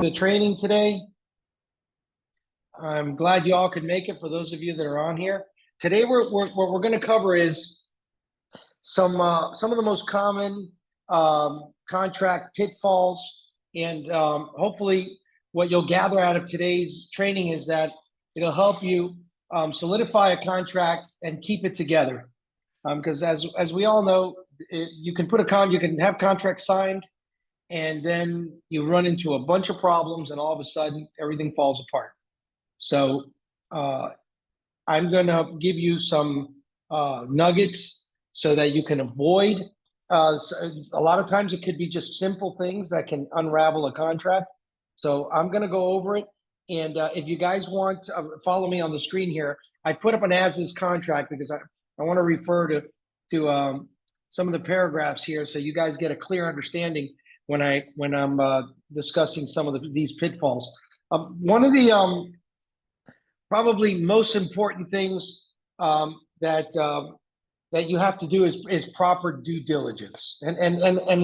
The training today. I'm glad you all could make it. For those of you that are on here today, what we're going to cover is some of the most common contract pitfalls, and hopefully, what you'll gather out of today's training is that it'll help you solidify a contract and keep it together. Because as we all know, you can you can have contracts signed, and then you run into a bunch of problems, and all of a sudden everything falls apart. So I'm going to give you some nuggets so that you can avoid. A lot of times it could be just simple things that can unravel a contract. So I'm going to go over it. And if you guys want to follow me on the screen here, I put up an as-is contract because I want to refer to some of the paragraphs here so you guys get a clear understanding when I'm discussing some of these pitfalls. One of the probably most important things that you have to do is proper due diligence. And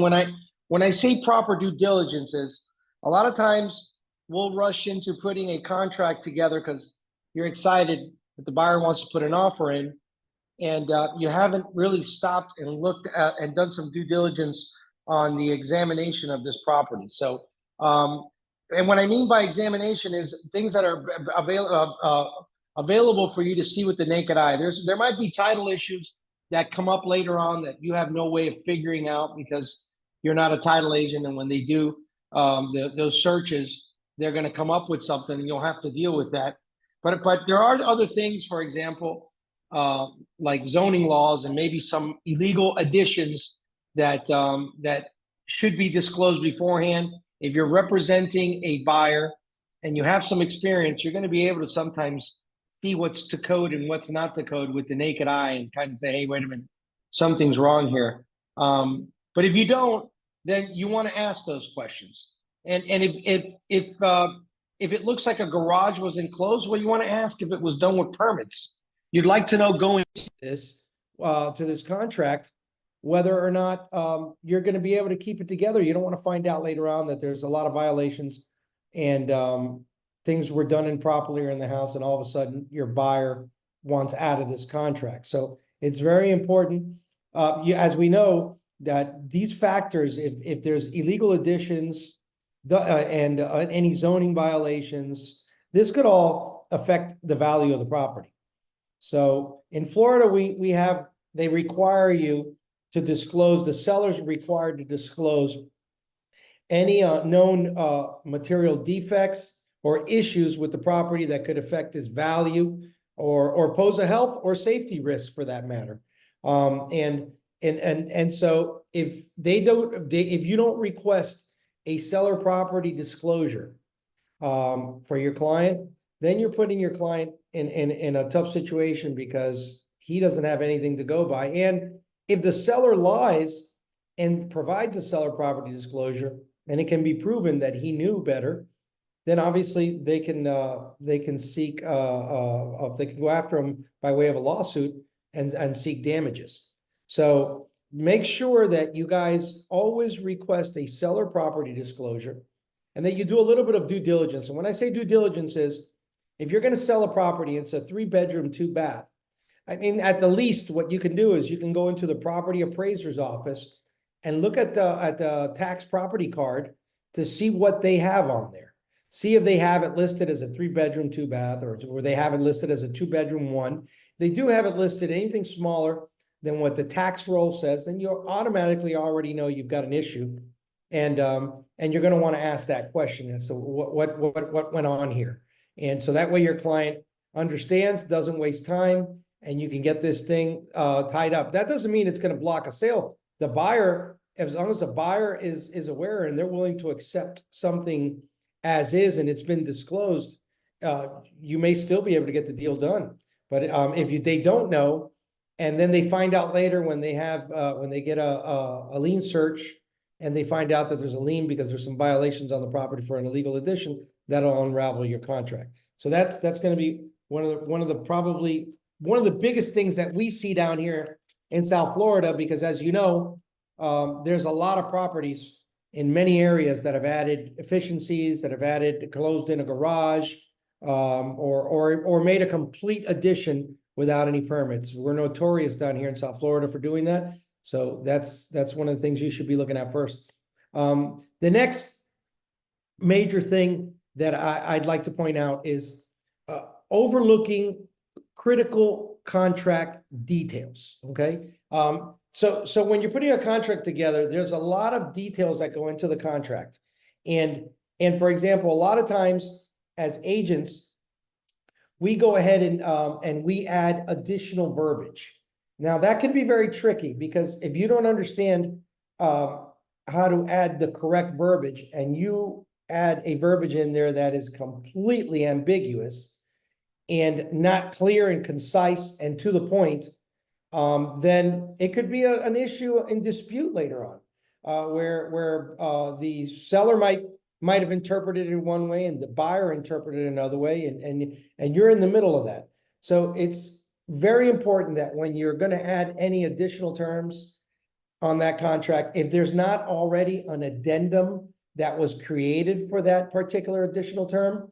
when I say proper due diligence is, a lot of times we'll rush into putting a contract together because you're excited that the buyer wants to put an offer in, and you haven't really stopped and looked at and done some due diligence on the examination of this property. So, and what I mean by examination is things that are available for you to see with the naked eye. There might be title issues that come up later on that you have no way of figuring out because you're not a title agent, and when they do those searches, they're going to come up with something, and you'll have to deal with that. But there are other things, for example, like zoning laws and maybe some illegal additions that should be disclosed beforehand. If you're representing a buyer and you have some experience, you're going to be able to sometimes see what's to code and what's not to code with the naked eye and kind of say, hey, wait a minute, something's wrong here. But if you don't, then you want to ask those questions. And if it looks like a garage was enclosed, well, you want to ask if it was done with permits. You'd like to know going into this to this contract whether or not you're going to be able to keep it together. You don't want to find out later on that there's a lot of violations and things were done improperly in the house, and all of a sudden your buyer wants out of this contract. So it's very important, as we know, that these factors, if there's illegal additions and any zoning violations, this could all affect the value of the property. So in Florida, they require you to disclose, the seller's required to disclose any known material defects or issues with the property that could affect its value or pose a health or safety risk for that matter. And so if you don't request a seller property disclosure for your client, then you're putting your client in a tough situation because he doesn't have anything to go by. And if the seller lies and provides a seller property disclosure, and it can be proven that he knew better, then obviously they can seek they can go after him by way of a lawsuit and seek damages. So make sure that you guys always request a seller property disclosure, and that you do a little bit of due diligence. And when I say due diligence is, if you're going to sell a property, it's a 3-bedroom, 2-bath. I mean, at the least, what you can do is you can go into the property appraiser's office and look at the tax property card to see what they have on there. See if they have it listed as a 3-bedroom, 2-bath, or they have it listed as a 2-bedroom, 1. They do have it listed anything smaller than what the tax roll says, then you automatically already know you've got an issue, and you're going to want to ask that question. And so what went on here? And so that way your client understands, doesn't waste time, and you can get this thing tied up. That doesn't mean it's going to block a sale. The buyer, as long as the buyer is aware and they're willing to accept something as is and it's been disclosed, you may still be able to get the deal done. But if they don't know, and then they find out later when they get a lien search and they find out that there's a lien because there's some violations on the property for an illegal addition, that'll unravel your contract. So that's going to be one of the biggest things that we see down here in South Florida, because as you know, there's a lot of properties in many areas that have added efficiencies, that have added closed in a garage, or made a complete addition without any permits. We're notorious down here in South Florida for doing that. So that's one of the things you should be looking at first. The next major thing that I'd like to point out is overlooking critical contract details. Okay. So when you're putting a contract together, there's a lot of details that go into the contract. And for example, a lot of times as agents, we go ahead and we add additional verbiage. Now that can be very tricky because if you don't understand how to add the correct verbiage and you add a verbiage in there that is completely ambiguous and not clear and concise and to the point, then it could be an issue in dispute later on, where the seller might have interpreted it in one way and the buyer interpreted it another way, and you're in the middle of that. So it's very important that when you're going to add any additional terms on that contract, if there's not already an addendum that was created for that particular additional term,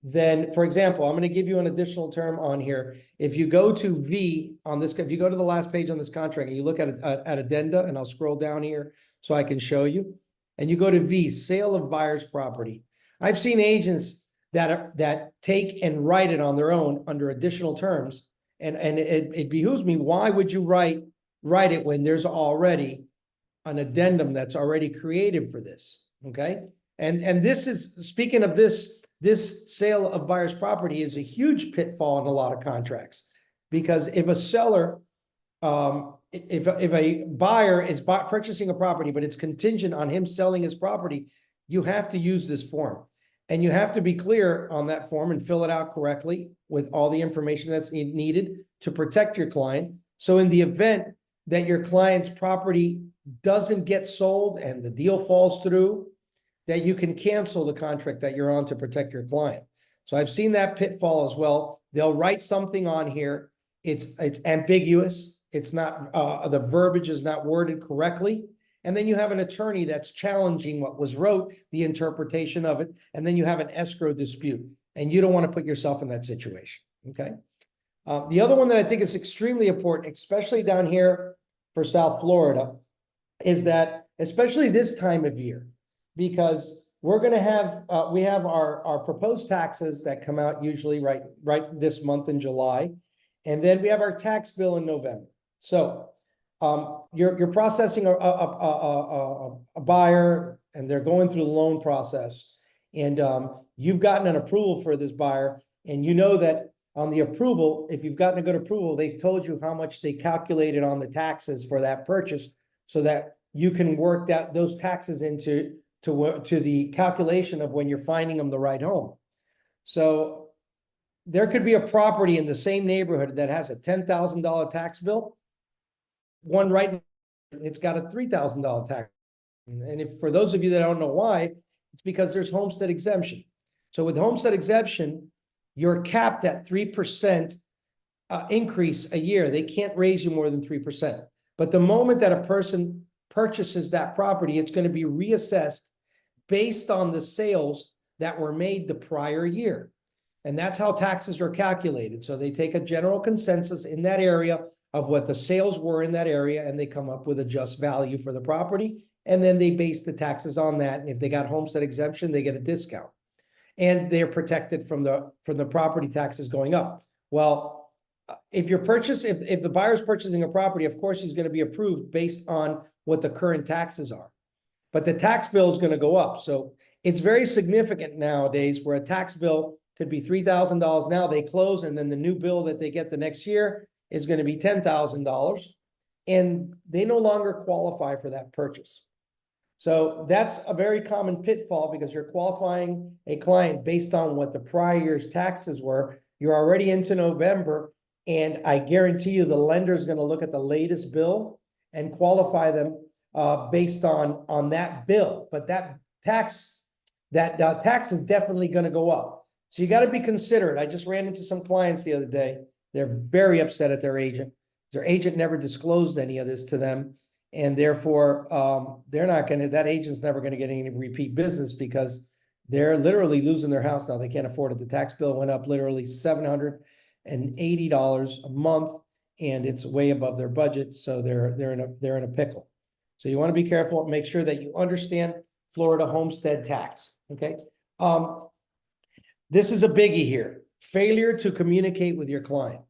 then, for example, I'm going to give you an additional term on here. If you go to V on this, if you go to the last page on this contract and you look at addenda, and I'll scroll down here so I can show you, and you go to V, sale of buyer's property. I've seen agents that take and write it on their own under additional terms, and it behooves me. Why would you write it when there's already an addendum that's already created for this? Okay, and this is, speaking of this sale of buyer's property is a huge pitfall in a lot of contracts, because if a seller, if a buyer is purchasing a property, but it's contingent on him selling his property, you have to use this form, and you have to be clear on that form and fill it out correctly with all the information that's needed to protect your client. So in the event that your client's property doesn't get sold and the deal falls through, that you can cancel the contract that you're on to protect your client. So I've seen that pitfall as well. They'll write something on here. It's ambiguous. It's not, the verbiage is not worded correctly. And then you have an attorney that's challenging what was wrote, the interpretation of it. And then you have an escrow dispute, and you don't want to put yourself in that situation. Okay. The other one that I think is extremely important, especially down here for South Florida, is that, especially this time of year, because we're going to have, we have our proposed taxes that come out usually right this month in July. And then we have our tax bill in November. So you're processing a buyer, and they're going through the loan process. And you've gotten an approval for this buyer. And you know that on the approval, if you've gotten a good approval, they've told you how much they calculated on the taxes for that purchase, so that you can work those taxes into the calculation of when you're finding them the right home. So there could be a property in the same neighborhood that has a $10,000 tax bill. One right, it's got a $3,000 tax. And if, for those of you that don't know why, it's because there's homestead exemption. So with homestead exemption, you're capped at 3% increase a year. They can't raise you more than 3%. But the moment that a person purchases that property, it's going to be reassessed based on the sales that were made the prior year. And that's how taxes are calculated. So they take a general consensus in that area of what the sales were in that area, and they come up with a just value for the property. And then they base the taxes on that. And if they got homestead exemption, they get a discount. And they're protected from the property taxes going up. Well, if the buyer's purchasing a property, of course, he's going to be approved based on what the current taxes are. But the tax bill is going to go up. So it's very significant nowadays, where a tax bill could be $3,000 now, they close, and then the new bill that they get the next year is going to be $10,000, and they no longer qualify for that purchase. So that's a very common pitfall, because you're qualifying a client based on what the prior year's taxes were. You're already into November, and I guarantee you the lender is going to look at the latest bill and qualify them based on that bill. But that tax is definitely going to go up. So you got to be considerate. I just ran into some clients the other day. They're very upset at their agent. Their agent never disclosed any of this to them. And therefore, they're not gonna, that agent's never gonna get any repeat business because they're literally losing their house now. They can't afford it. The tax bill went up literally $780 a month, and it's way above their budget. So they're in a pickle. So you want to be careful and make sure that you understand Florida homestead tax. Okay. This is a biggie here. Failure to communicate with your client.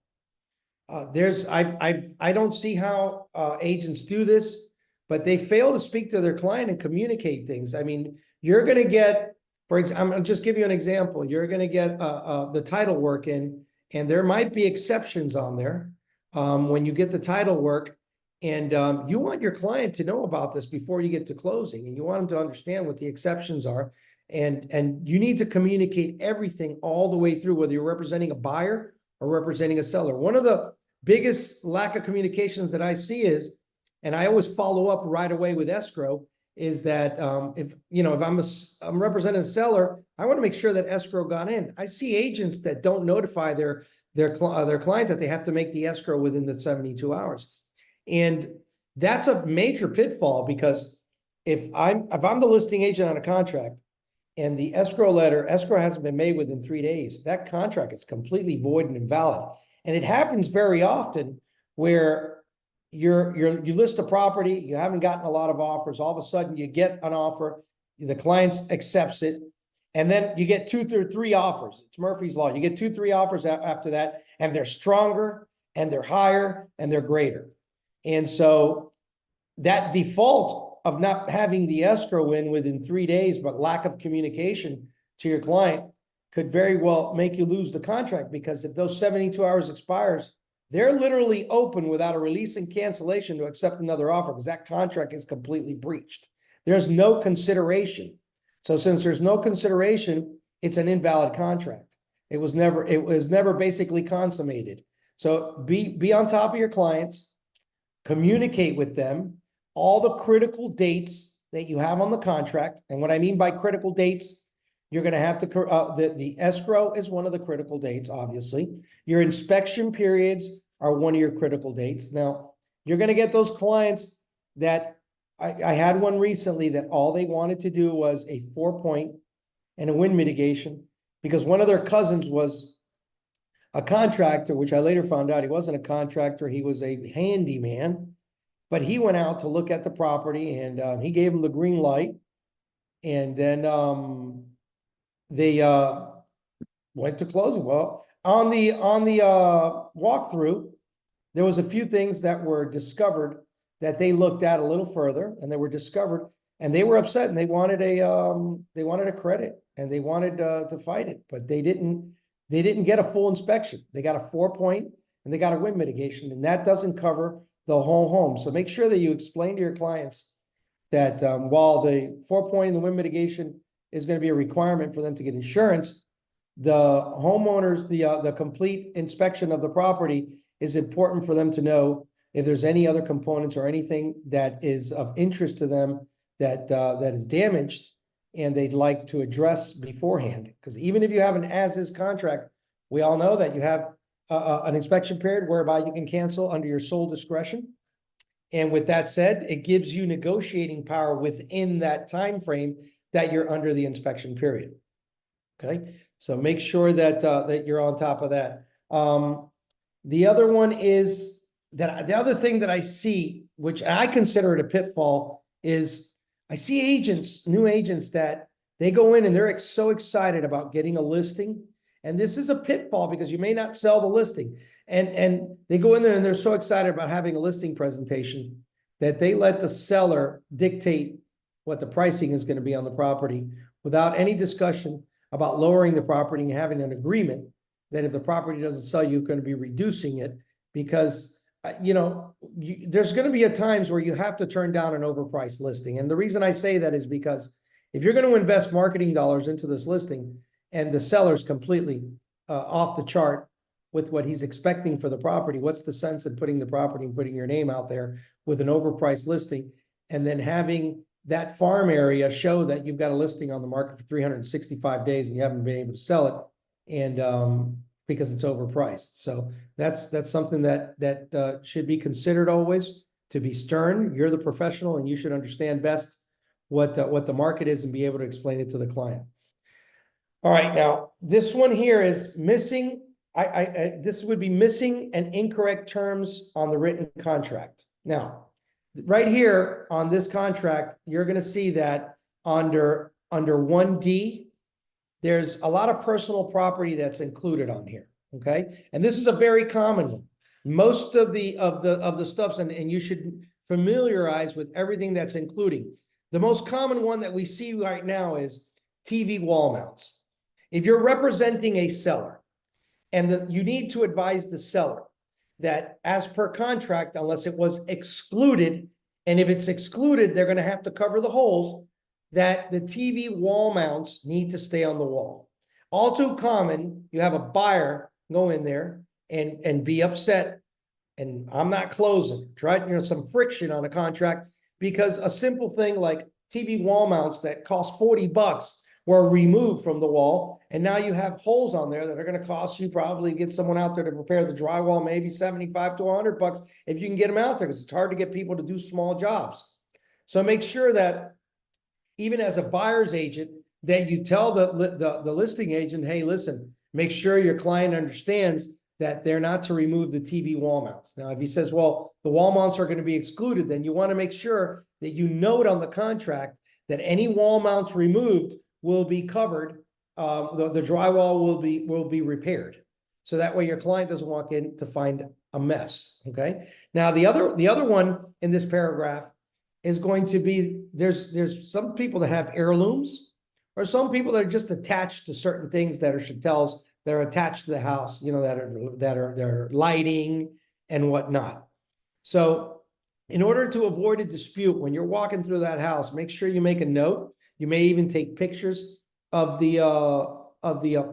I don't see how agents do this, but they fail to speak to their client and communicate things. I mean, you're going to get, for example, I'll just give you an example. You're going to get the title work in, and there might be exceptions on there when you get the title work. And you want your client to know about this before you get to closing, and you want them to understand what the exceptions are. And you need to communicate everything all the way through, whether you're representing a buyer or representing a seller. One of the biggest lack of communications that I see is, and I always follow up right away with escrow, is that if I'm representing a seller, I want to make sure that escrow got in. I see agents that don't notify their client that they have to make the escrow within the 72 hours. And that's a major pitfall, because if I'm the listing agent on a contract and the escrow hasn't been made within 3 days, that contract is completely void and invalid. And it happens very often where you list a property, you haven't gotten a lot of offers, all of a sudden you get an offer, the client accepts it, and then you get 2 or 3 offers. It's Murphy's Law. You get 2, 3 offers after that, and they're stronger, and they're higher, and they're greater. And so that default of not having the escrow in within 3 days, but lack of communication to your client, could very well make you lose the contract, because if those 72 hours expires, they're literally open without a release and cancellation to accept another offer, because that contract is completely breached. There's no consideration. So since there's no consideration, it's an invalid contract. It was never basically consummated. So be on top of your clients, communicate with them all the critical dates that you have on the contract. And what I mean by critical dates, you're going to have to, the escrow is one of the critical dates, obviously. Your inspection periods are one of your critical dates. Now, you're going to get those clients that, I had one recently that all they wanted to do was a 4-point and a wind mitigation, because one of their cousins was a contractor, which I later found out he wasn't a contractor, he was a handyman. But he went out to look at the property, and he gave him the green light. And then they went to closing. Well, on the walkthrough, there was a few things that were discovered that they looked at a little further, and they were discovered, and they were upset, and they wanted a credit, and they wanted to fight it, but they didn't get a full inspection. They got a 4-point and they got a wind mitigation, and that doesn't cover the whole home. So make sure that you explain to your clients that while the 4-point and the wind mitigation is going to be a requirement for them to get insurance, the homeowners, the complete inspection of the property is important for them to know if there's any other components or anything that is of interest to them that is damaged and they'd like to address beforehand. Because even if you have an as-is contract, we all know that you have an inspection period whereby you can cancel under your sole discretion. And with that said, it gives you negotiating power within that time frame that you're under the inspection period. Okay, so make sure that that you're on top of that. The other one is that the other thing that I see, which I consider it a pitfall, is I see agents, new agents, that they go in and they're so excited about getting a listing. And this is a pitfall because you may not sell the listing. And they go in there and they're so excited about having a listing presentation that they let the seller dictate what the pricing is going to be on the property without any discussion about lowering the property and having an agreement that if the property doesn't sell, you're going to be reducing it, because there's going to be times where you have to turn down an overpriced listing. And the reason I say that is because if you're going to invest marketing dollars into this listing and the seller's completely off the chart with what he's expecting for the property, what's the sense in putting the property and putting your name out there with an overpriced listing and then having that farm area show that you've got a listing on the market for 365 days and you haven't been able to sell it, and because it's overpriced. So that's something that should be considered always, to be stern. You're the professional and you should understand best what the market is and be able to explain it to the client. All right, now this one here is missing. This would be missing and incorrect terms on the written contract. Now, right here on this contract, you're going to see that under 1D, there's a lot of personal property that's included on here. Okay, and this is a very common one. Most of the stuffs, and you should familiarize with everything that's including. The most common one that we see right now is TV wall mounts. If you're representing a seller, and you need to advise the seller that as per contract, unless it was excluded, and if it's excluded, they're going to have to cover the holes, that the TV wall mounts need to stay on the wall. All too common, you have a buyer go in there and be upset, and I'm not closing, try some friction on a contract, because a simple thing like TV wall mounts that cost $40 were removed from the wall, and now you have holes on there that are going to cost you, probably get someone out there to repair the drywall, maybe 75 to $100 if you can get them out there, because it's hard to get people to do small jobs. So make sure that even as a buyer's agent, that you tell the listing agent, hey, listen, make sure your client understands that they're not to remove the TV wall mounts. Now, if he says, well, the wall mounts are going to be excluded, then you want to make sure that you note on the contract that any wall mounts removed will be covered. The drywall will be repaired. So that way your client doesn't walk in to find a mess. Okay. Now, the other one in this paragraph is going to be, there's some people that have heirlooms, or some people that are just attached to certain things that are chatels that are attached to the house, that are lighting and whatnot. So in order to avoid a dispute, when you're walking through that house, make sure you make a note. You may even take pictures of the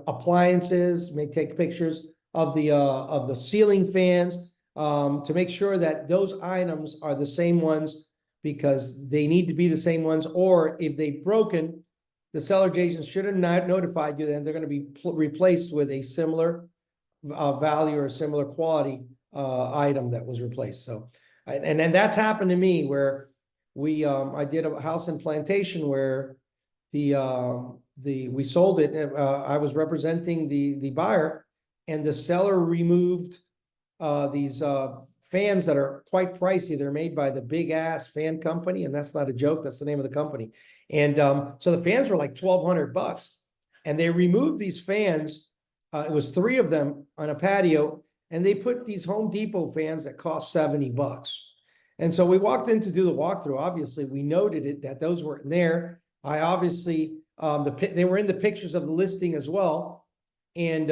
appliances, you may take pictures of the ceiling fans, to make sure that those items are the same ones, because they need to be the same ones. Or if they've broken, the seller agent should have not notified you, then they're going to be replaced with a similar value or similar quality item that was replaced. So, and then that's happened to me where I did a house in Plantation where we sold it. I was representing the buyer, and the seller removed these fans that are quite pricey. They're made by the Big Ass Fan Company, and that's not a joke. That's the name of the company. And so the fans were like $1,200, and they removed these fans. It was 3 of them on a patio, and they put these Home Depot fans that cost $70. And so we walked in to do the walkthrough. Obviously, we noted it that those weren't there. I obviously they were in the pictures of the listing as well, and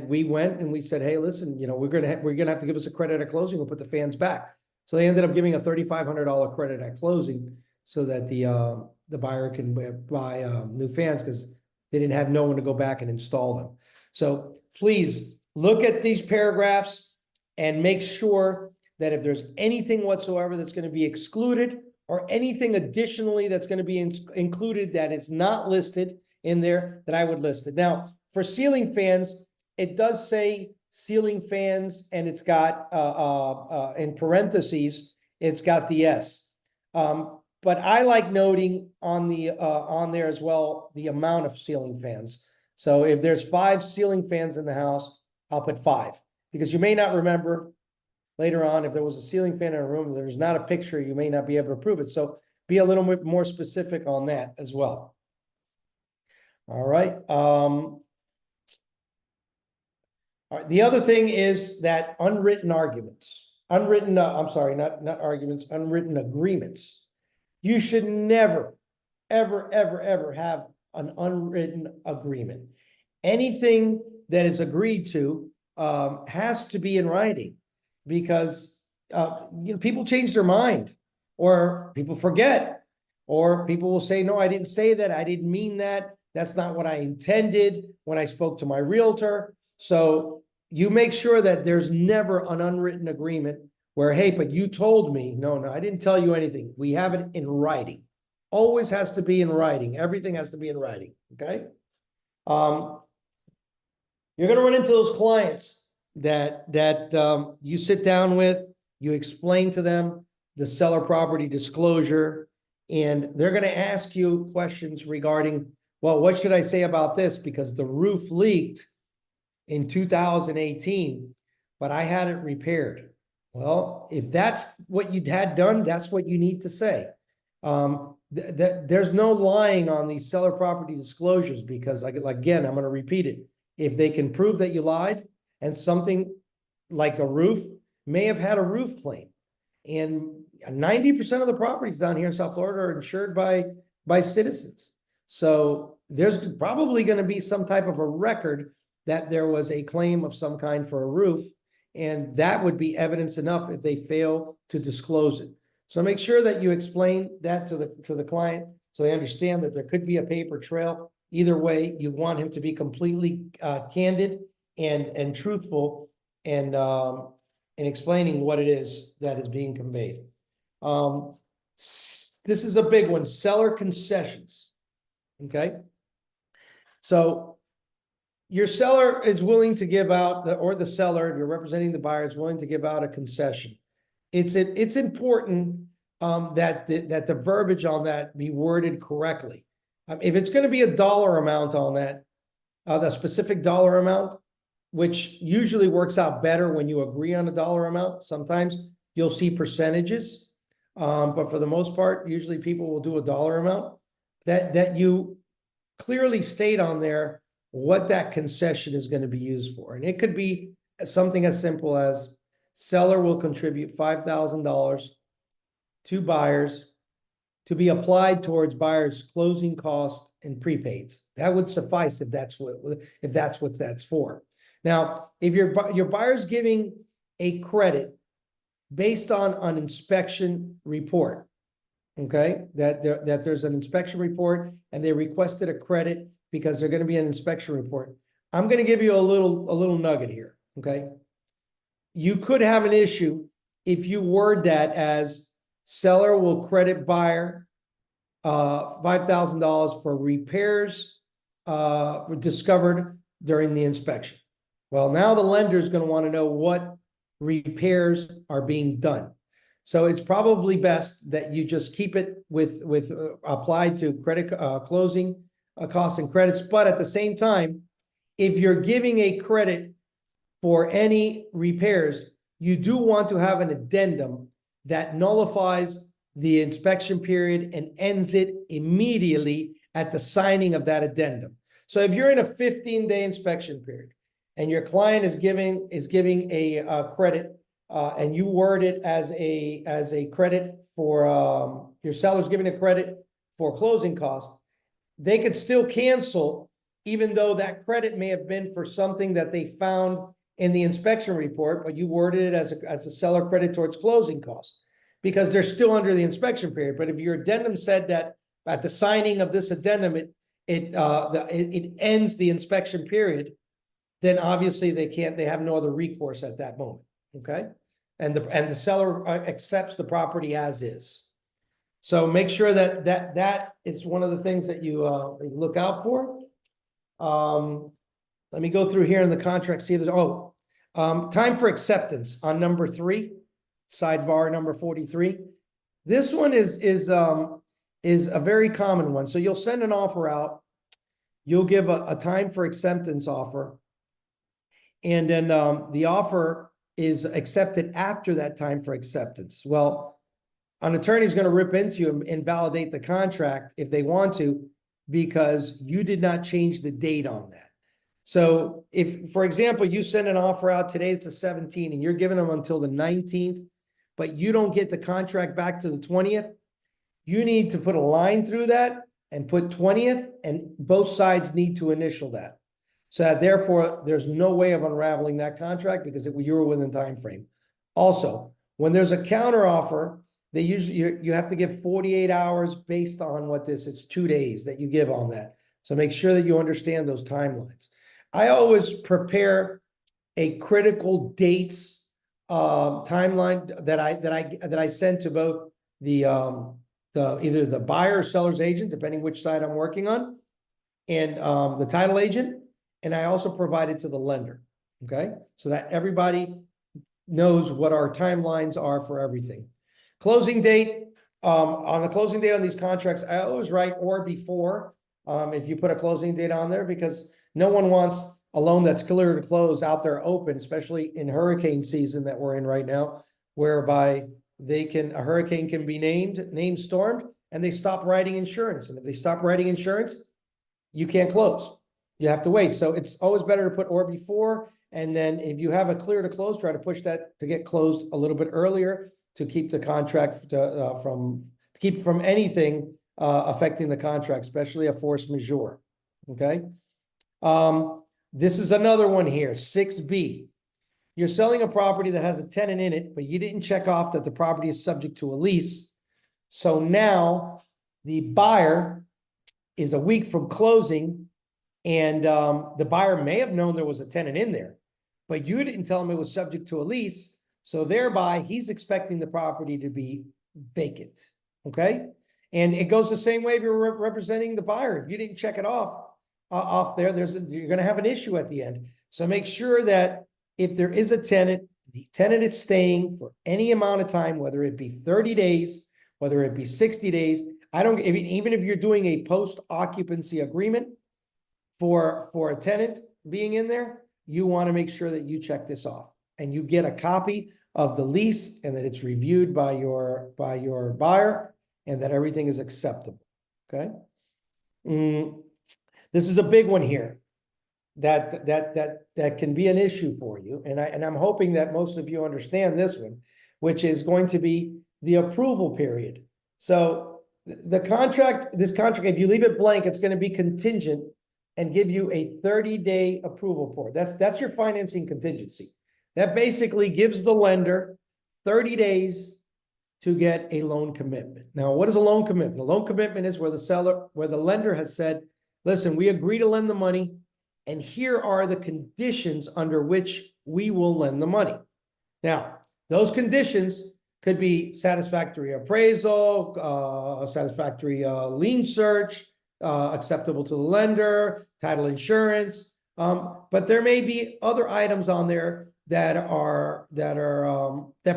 we went and we said, hey, listen, we're gonna have to give us a credit at closing. We'll put the fans back. So they ended up giving a $3,500 credit at closing, so that the buyer can buy new fans, because they didn't have no one to go back and install them. So please look at these paragraphs and make sure that if there's anything whatsoever that's going to be excluded, or anything additionally that's going to be included that is not listed in there, that I would list it. Now, for ceiling fans, it does say ceiling fans, and it's got in parentheses, it's got the S. But I like noting on there as well the amount of ceiling fans. So if there's 5 ceiling fans in the house, I'll put 5, because you may not remember later on, if there was a ceiling fan in a room, there's not a picture, you may not be able to prove it. So be a little bit more specific on that as well. All right. All right. The other thing is that unwritten agreements. Unwritten agreements. You should never, ever, ever, ever have an unwritten agreement. Anything that is agreed to has to be in writing. Because people change their mind, or people forget, or people will say, no, I didn't say that, I didn't mean that, that's not what I intended when I spoke to my realtor. So you make sure that there's never an unwritten agreement where, hey, but you told me. No, I didn't tell you anything. We have it in writing. Always has to be in writing. Everything has to be in writing. Okay. You're going to run into those clients that you sit down with, you explain to them the seller property disclosure, and they're going to ask you questions regarding, well, what should I say about this? Because the roof leaked in 2018, but I had it repaired. Well, if that's what you had done, that's what you need to say. There's no lying on these seller property disclosures, because again, I'm going to repeat it. If they can prove that you lied, and something like a roof may have had a roof claim, and 90% of the properties down here in South Florida are insured by citizens. So there's probably going to be some type of a record that there was a claim of some kind for a roof, and that would be evidence enough if they fail to disclose it. So make sure that you explain that to the client, so they understand that there could be a paper trail. Either way, you want him to be completely candid and truthful, and explaining what it is that is being conveyed. This is a big one: seller concessions. Okay, so your seller is willing to give out, or the seller, if you're representing the buyer, is willing to give out a concession. It's important that the verbiage on that be worded correctly. If it's going to be a dollar amount on that, the specific dollar amount, which usually works out better when you agree on a dollar amount. Sometimes you'll see percentages, but for the most part, usually people will do a dollar amount. That you clearly state on there what that concession is going to be used for. And it could be something as simple as seller will contribute $5,000 to buyers to be applied towards buyers' closing costs and prepaids. That would suffice if that's what that's for. Now, if your buyer's giving a credit based on an inspection report, okay, that there's an inspection report and they requested a credit because they're going to be an inspection report, I'm going to give you a little nugget here, okay? You could have an issue if you word that as seller will credit buyer $5,000 for repairs discovered during the inspection. Well, now the lender is going to want to know what repairs are being done. So it's probably best that you just keep it with applied to credit closing costs and credits. But at the same time, if you're giving a credit for any repairs, you do want to have an addendum that nullifies the inspection period and ends it immediately at the signing of that addendum. So if you're in a 15-day inspection period and your client is giving a credit, and you word it as a credit for your seller's giving a credit for closing costs, they could still cancel, even though that credit may have been for something that they found in the inspection report, but you worded it as a seller credit towards closing costs, because they're still under the inspection period. But if your addendum said that at the signing of this addendum, it ends the inspection period, then obviously they have no other recourse at that moment. Okay, and the seller accepts the property as is. So make sure that is one of the things that you look out for. Let me go through here in the contract. See, there's time for acceptance on number 3, sidebar number 43. This one is a very common one. So you'll send an offer out. You'll give a time for acceptance offer, and then the offer is accepted after that time for acceptance. Well, an attorney is going to rip into you and invalidate the contract if they want to, because you did not change the date on that. So if, for example, you send an offer out today, it's a 17, and you're giving them until the 19th, but you don't get the contract back to the 20th, you need to put a line through that and put 20th, and both sides need to initial that. So that therefore, there's no way of unraveling that contract because you were within time frame. Also, when there's a counter offer, they usually you have to give 48 hours based on what this. It's 2 days that you give on that. So make sure that you understand those timelines. I always prepare a critical dates timeline that I send to both the either the buyer or seller's agent, depending which side I'm working on, and the title agent. And I also provide it to the lender, okay? So that everybody knows what our timelines are for everything. Closing date, on the closing date on these contracts, I always write or before, if you put a closing date on there, because no one wants a loan that's clear to close out there open, especially in hurricane season that we're in right now, whereby a hurricane can be named stormed, and they stop writing insurance. And if they stop writing insurance, you can't close. You have to wait. So it's always better to put or before. And then if you have a clear to close, try to push that to get closed a little bit earlier to keep the contract to keep from anything affecting the contract, especially a force majeure. Okay. This is another one here, 6B. You're selling a property that has a tenant in it, but you didn't check off that the property is subject to a lease. So now the buyer is a week from closing, and the buyer may have known there was a tenant in there, but you didn't tell him it was subject to a lease. So thereby, he's expecting the property to be vacant. Okay. And it goes the same way if you're representing the buyer. If you didn't check it off there, you're going to have an issue at the end. So make sure that if there is a tenant, the tenant is staying for any amount of time, whether it be 30 days, whether it be 60 days. Even if you're doing a post-occupancy agreement for a tenant being in there, you want to make sure that you check this off and you get a copy of the lease and that it's reviewed by your buyer and that everything is acceptable. Okay. This is a big one here that can be an issue for you. And I'm hoping that most of you understand this one, which is going to be the approval period. So this contract, if you leave it blank, it's going to be contingent and give you a 30-day approval for it. That's your financing contingency. That basically gives the lender 30 days to get a loan commitment. Now, what is a loan commitment? A loan commitment is where the lender has said, listen, we agree to lend the money, and here are the conditions under which we will lend the money. Now, those conditions could be satisfactory appraisal, satisfactory lien search, acceptable to the lender, title insurance. But there may be other items on there that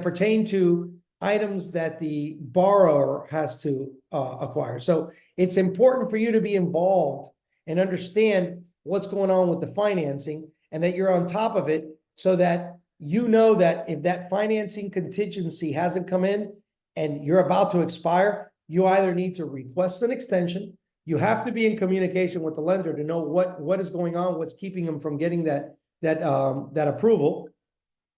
pertain to items that the borrower has to acquire. So it's important for you to be involved and understand what's going on with the financing and that you're on top of it so that you know that if that financing contingency hasn't come in and you're about to expire, you either need to request an extension. You have to be in communication with the lender to know what is going on, what's keeping them from getting that approval,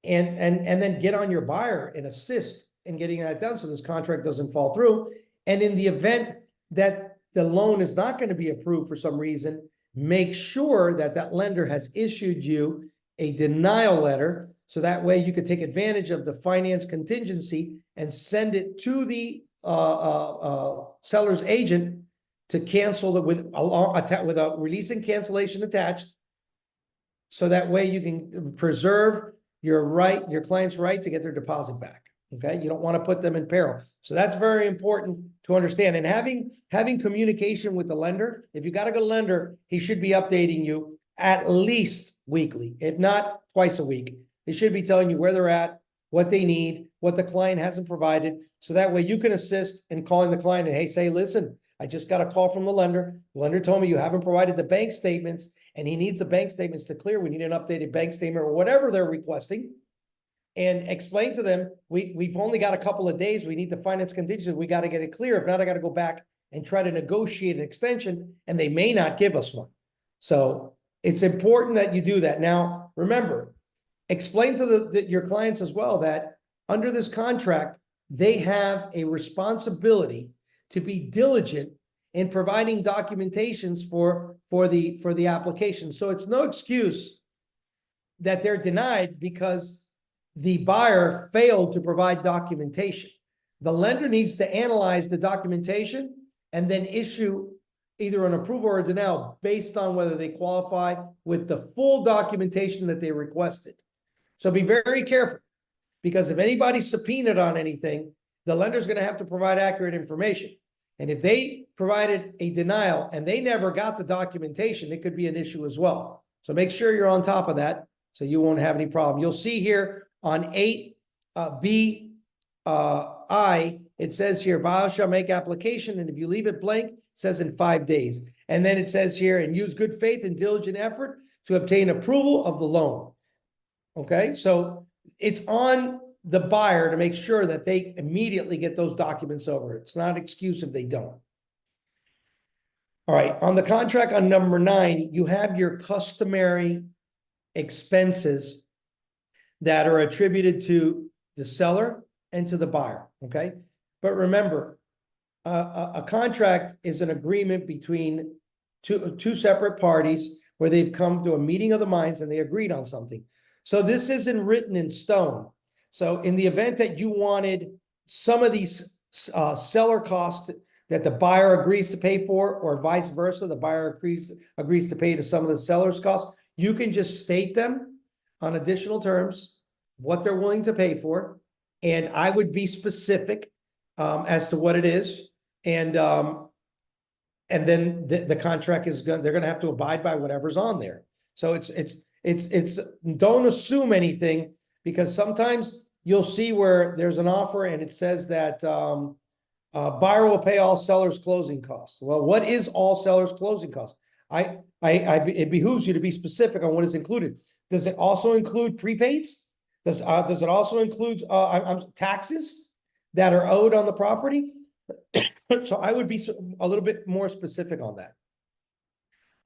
and then get on your buyer and assist in getting that done so this contract doesn't fall through. And in the event that the loan is not going to be approved for some reason, make sure that lender has issued you a denial letter so that way you could take advantage of the finance contingency and send it to the seller's agent to cancel it with a release and cancellation attached. So that way you can preserve your client's right to get their deposit back. Okay. You don't want to put them in peril. So that's very important to understand. And having communication with the lender, if you got a good lender, he should be updating you at least weekly, if not twice a week. They should be telling you where they're at, what they need, what the client hasn't provided. So that way you can assist in calling the client and, hey, say, listen, I just got a call from the lender. The lender told me you haven't provided the bank statements and he needs the bank statements to clear. We need an updated bank statement or whatever they're requesting. And explain to them, we've only got a couple of days. We need the finance contingency. We got to get it clear. If not, I got to go back and try to negotiate an extension, and they may not give us one. So it's important that you do that. Now, remember, explain to your clients as well that under this contract, they have a responsibility to be diligent in providing documentations for the application. So it's no excuse that they're denied because the buyer failed to provide documentation. The lender needs to analyze the documentation and then issue either an approval or a denial based on whether they qualify with the full documentation that they requested. So be very careful, because if anybody's subpoenaed on anything, the lender's going to have to provide accurate information. And if they provided a denial and they never got the documentation, it could be an issue as well. So make sure you're on top of that so you won't have any problem. You'll see here on 8B, it says here, buyer shall make application, and if you leave it blank, it says in 5 days. And then it says here, and use good faith and diligent effort to obtain approval of the loan. Okay, so it's on the buyer to make sure that they immediately get those documents over. It's not an excuse if they don't. All right, on the contract on number 9, you have your customary expenses that are attributed to the seller and to the buyer, okay? But remember, a contract is an agreement between two separate parties where they've come to a meeting of the minds and they agreed on something. So this isn't written in stone. So in the event that you wanted some of these seller costs that the buyer agrees to pay for, or vice versa, the buyer agrees to pay to some of the seller's costs, you can just state them on additional terms, what they're willing to pay for. And I would be specific as to what it is. And then the contract is they're gonna have to abide by whatever's on there. So it's don't assume anything, because sometimes you'll see where there's an offer and it says that buyer will pay all seller's closing costs. Well, what is all seller's closing costs? It behooves you to be specific on what is included. Does it also include prepaids? Does it also include taxes that are owed on the property? So I would be a little bit more specific on that.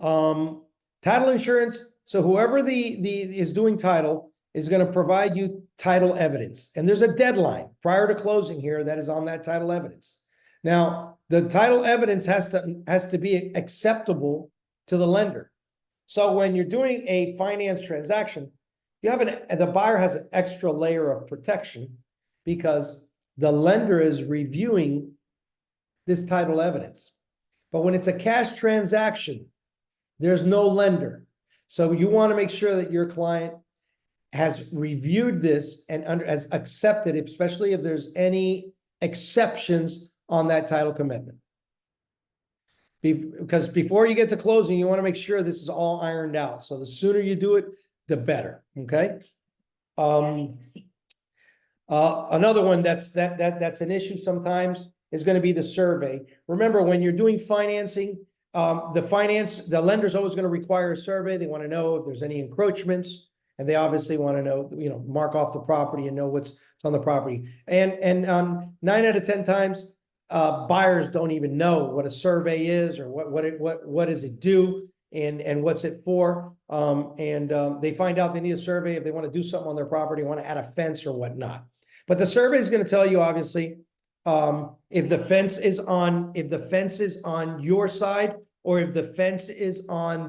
Title insurance. So whoever is doing title is going to provide you title evidence, and there's a deadline prior to closing here that is on that title evidence. Now, the title evidence has to be acceptable to the lender. So when you're doing a finance transaction, you have the buyer has an extra layer of protection because the lender is reviewing this title evidence. But when it's a cash transaction, there's no lender. So you want to make sure that your client has reviewed this and has accepted it, especially if there's any exceptions on that title commitment. Because before you get to closing, you want to make sure this is all ironed out. So the sooner you do it, the better. Okay. Another one that's an issue sometimes is going to be the survey. Remember, when you're doing financing, the lender's always going to require a survey. They want to know if there's any encroachments, and they obviously want to know, mark off the property and know what's on the property. And 9 out of 10 times, buyers don't even know what a survey is, or what does it do, and what's it for. They find out they need a survey if they want to do something on their property, want to add a fence or whatnot. But the survey is going to tell you, obviously, if the fence is on your side, or if the fence is on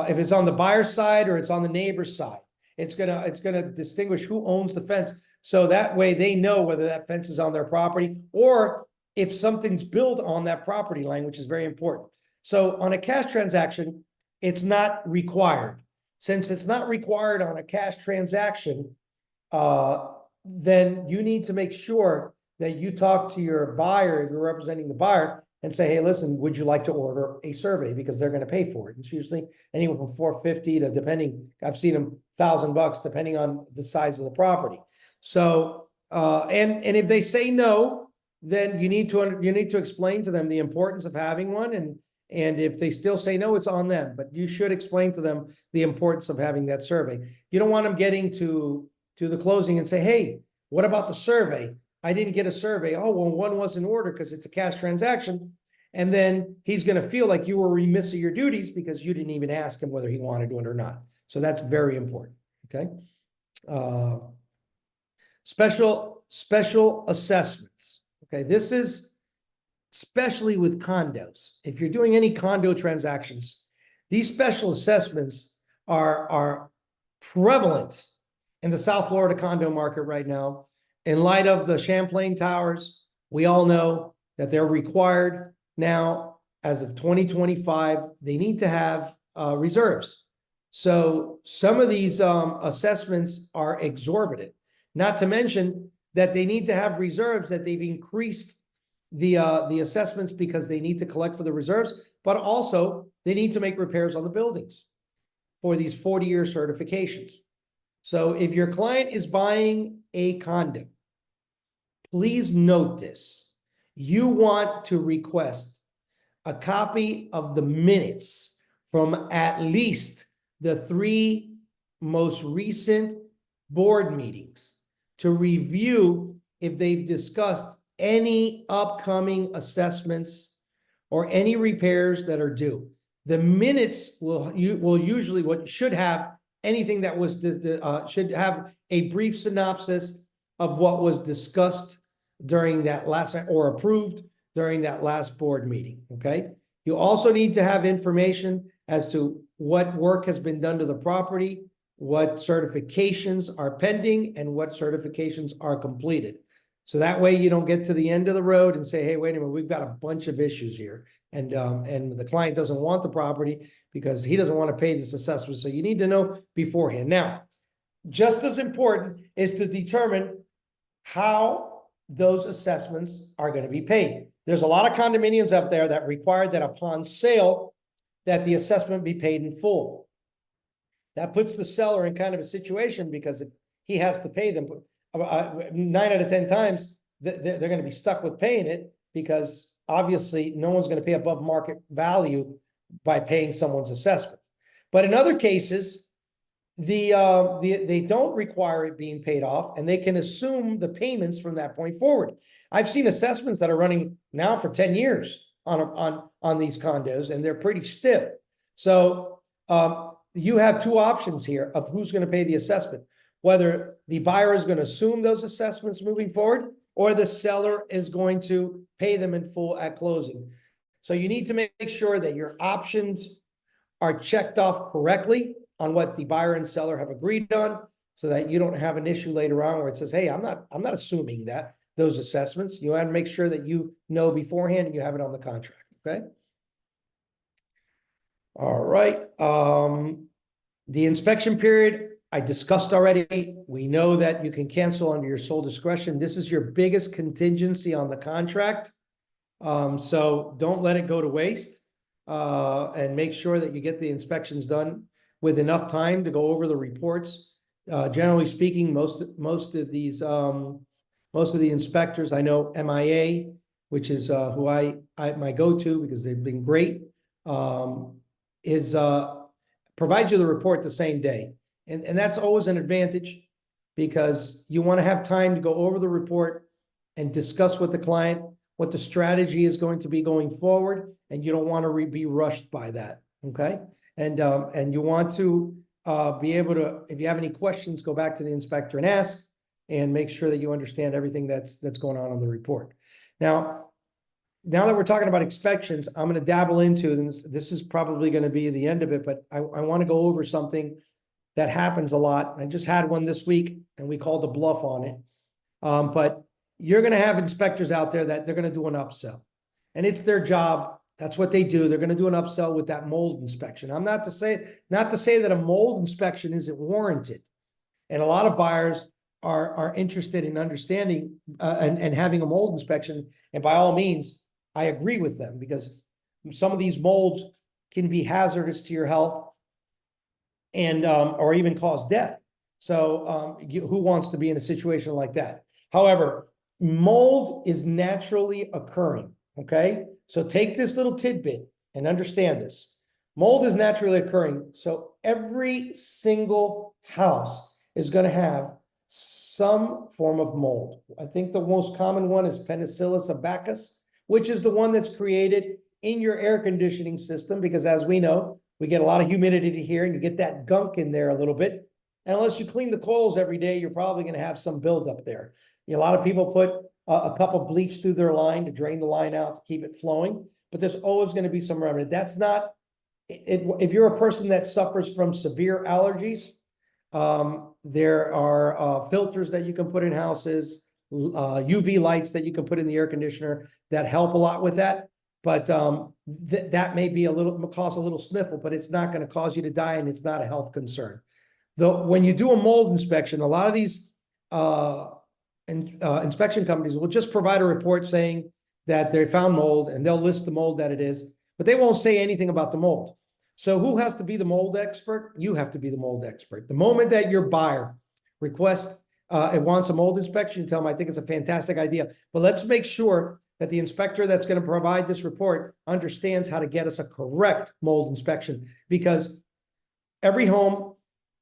if it's on the buyer's side or it's on the neighbor's side. It's gonna distinguish who owns the fence. So that way they know whether that fence is on their property, or if something's built on that property line, which is very important. So on a cash transaction, it's not required. Since it's not required on a cash transaction, then you need to make sure that you talk to your buyer, if you're representing the buyer, and say, hey, listen, would you like to order a survey? Because they're going to pay for it. It's usually anywhere from $450 to, depending, I've seen them $1,000, depending on the size of the property. So, and if they say no, then you need to explain to them the importance of having one. And if they still say no, it's on them. But you should explain to them the importance of having that survey. You don't want them getting to the closing and say, hey, what about the survey? I didn't get a survey. Oh, well, one wasn't ordered because it's a cash transaction. And then he's going to feel like you were remiss of your duties because you didn't even ask him whether he wanted to do it or not. So that's very important. Okay. Special assessments. Okay. This is especially with condos. If you're doing any condo transactions, these special assessments are prevalent in the South Florida condo market right now. In light of the Champlain Towers, we all know that they're required now, as of 2025, they need to have reserves. So some of these assessments are exorbitant, not to mention that they need to have reserves, that they've increased the assessments because they need to collect for the reserves, but also they need to make repairs on the buildings for these 40-year certifications. So if your client is buying a condo please note this. You want to request a copy of the minutes from at least the 3 most recent board meetings to review if they've discussed any upcoming assessments or any repairs that are due. The minutes will usually what should have anything that was should have a brief synopsis of what was discussed during that last or approved during that last board meeting. Okay. You also need to have information as to what work has been done to the property, what certifications are pending, and what certifications are completed. So that way you don't get to the end of the road and say, hey, wait a minute, we've got a bunch of issues here. And the client doesn't want the property because he doesn't want to pay this assessment. So you need to know beforehand. Now, just as important is to determine how those assessments are going to be paid. There's a lot of condominiums out there that require that upon sale, that the assessment be paid in full. That puts the seller in kind of a situation because if he has to pay them 9 out of 10 times, they're going to be stuck with paying it because obviously no one's going to pay above market value by paying someone's assessments. But in other cases, they don't require it being paid off and they can assume the payments from that point forward. I've seen assessments that are running now for 10 years on these condos and they're pretty stiff. So you have 2 options here of who's going to pay the assessment, whether the buyer is going to assume those assessments moving forward or the seller is going to pay them in full at closing. So you need to make sure that your options are checked off correctly on what the buyer and seller have agreed on so that you don't have an issue later on where it says, hey, I'm not assuming that those assessments. You want to make sure that you know beforehand and you have it on the contract. Okay. All right. The inspection period I discussed already. We know that you can cancel under your sole discretion. This is your biggest contingency on the contract. So don't let it go to waste, and make sure that you get the inspections done with enough time to go over the reports. Generally speaking, most of the inspectors, I know MIA, which is who I my go-to because they've been great, provides you the report the same day. And that's always an advantage because you want to have time to go over the report and discuss with the client what the strategy is going to be going forward. And you don't want to be rushed by that. Okay. And you want to be able to, if you have any questions, go back to the inspector and ask and make sure that you understand everything that's going on the report. Now that we're talking about inspections, I'm going to dabble into, and this is probably going to be the end of it, but I want to go over something that happens a lot. I just had one this week and we called a bluff on it. But you're going to have inspectors out there that they're going to do an upsell and it's their job. That's what they do. They're going to do an upsell with that mold inspection. I'm not to say that a mold inspection isn't warranted. And a lot of buyers are interested in understanding and having a mold inspection. And by all means, I agree with them because some of these molds can be hazardous to your health and or even cause death. So who wants to be in a situation like that? However, mold is naturally occurring. Okay, so take this little tidbit and understand this. Mold is naturally occurring. So every single house is going to have some form of mold. I think the most common one is Penicillin abacus, which is the one that's created in your air conditioning system, because as we know, we get a lot of humidity here and you get that gunk in there a little bit. And unless you clean the coils every day, you're probably going to have some buildup there. A lot of people put a cup of bleach through their line to drain the line out to keep it flowing, but there's always going to be some remedy. That's not, if you're a person that suffers from severe allergies, there are filters that you can put in houses, UV lights that you can put in the air conditioner that help a lot with that. But that may be cause a little sniffle, but it's not going to cause you to die and it's not a health concern. Though when you do a mold inspection, a lot of these inspection companies will just provide a report saying that they found mold and they'll list the mold that it is, but they won't say anything about the mold. So who has to be the mold expert? You have to be the mold expert. The moment that your buyer requests it wants a mold inspection, you tell them, I think it's a fantastic idea, but let's make sure that the inspector that's going to provide this report understands how to get us a correct mold inspection, because every home,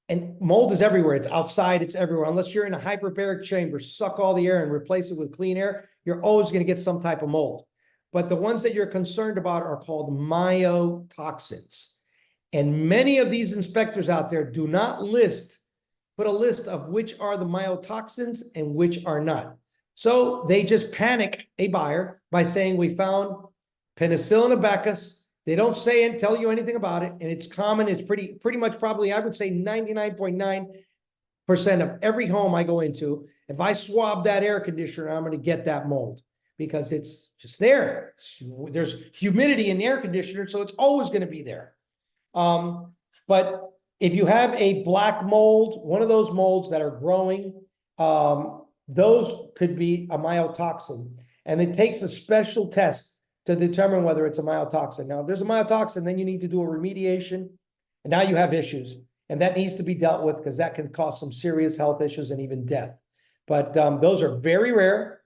and mold is everywhere. It's outside, it's everywhere. Unless you're in a hyperbaric chamber, suck all the air and replace it with clean air, you're always going to get some type of mold. But the ones that you're concerned about are called myotoxins. And many of these inspectors out there do not put a list of which are the myotoxins and which are not. So they just panic a buyer by saying, we found penicillin abacus. They don't say and tell you anything about it. And it's common. It's pretty much probably, I would say 99.9% of every home I go into, if I swab that air conditioner, I'm going to get that mold because it's just there. There's humidity in the air conditioner, so it's always going to be there. But if you have a black mold, one of those molds that are growing, those could be a myotoxin, and it takes a special test to determine whether it's a myotoxin. Now, if there's a myotoxin, then you need to do a remediation, and now you have issues, and that needs to be dealt with because that can cause some serious health issues and even death. But those are very rare,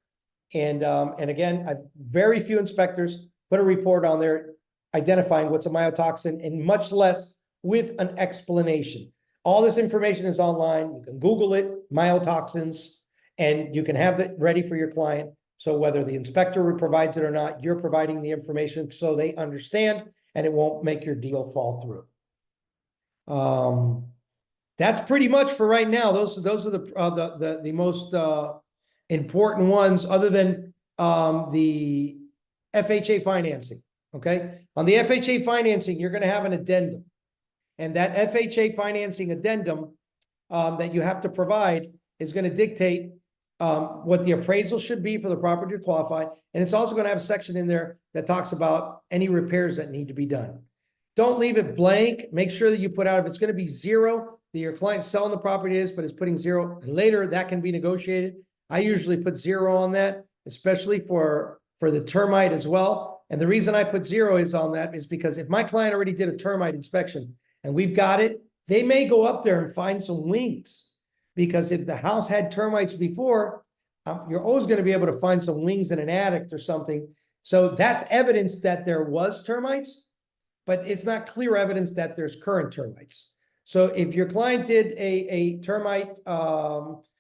and again, very few inspectors put a report on there identifying what's a myotoxin, and much less with an explanation. All this information is online. You can Google it, myotoxins, and you can have that ready for your client. So whether the inspector provides it or not, you're providing the information so they understand, and it won't make your deal fall through. That's pretty much for right now. Those are the most important ones, other than the FHA financing. Okay, on the FHA financing, you're going to have an addendum, and that FHA financing addendum that you have to provide is going to dictate what the appraisal should be for the property to qualify. And it's also going to have a section in there that talks about any repairs that need to be done. Don't leave it blank. Make sure that you put out, if it's going to be zero, that your client selling the property is, but is putting zero. And later that can be negotiated. I usually put zero on that, especially for the termite as well. And the reason I put zero is on that is because if my client already did a termite inspection and we've got it, they may go up there and find some wings. Because if the house had termites before, you're always going to be able to find some wings in an attic or something. So that's evidence that there was termites, but it's not clear evidence that there's current termites. So if your client did a termite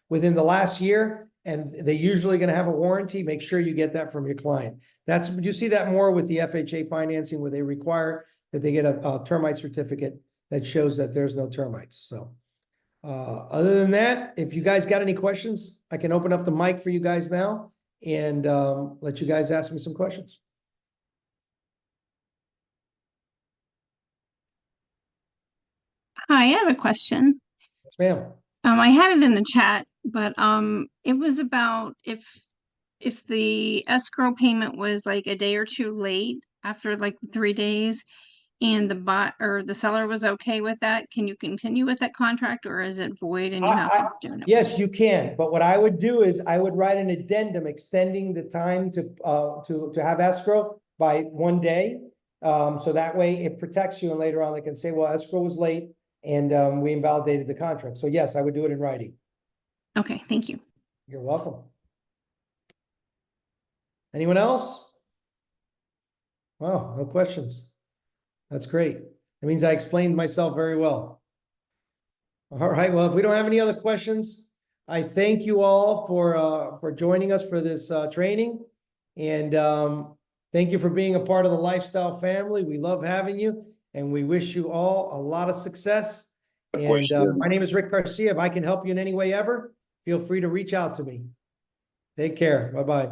within the last year, and they're usually going to have a warranty, make sure you get that from your client. You see that more with the FHA financing, where they require that they get a termite certificate that shows that there's no termites. So other than that, if you guys got any questions, I can open up the mic for you guys now and let you guys ask me some questions. Hi, I have a question. Yes, ma'am. I had it in the chat, but it was about if the escrow payment was like a day or two late after like 3 days, and the seller was okay with that, can you continue with that contract, or is it void and you have to do it? Yes, you can. But what I would do is I would write an addendum extending the time to have escrow by 1 day. So that way it protects you, and later on they can say, well, escrow was late and we invalidated the contract. So yes, I would do it in writing. Okay, thank you. You're welcome. Anyone else? Wow, no questions. That's great. That means I explained myself very well. All right, well, if we don't have any other questions, I thank you all for joining us for this training. And thank you for being a part of the Lifestyle family. We love having you, and we wish you all a lot of success. And my name is Rick Garcia. If I can help you in any way ever, feel free to reach out to me. Take care. Bye-bye.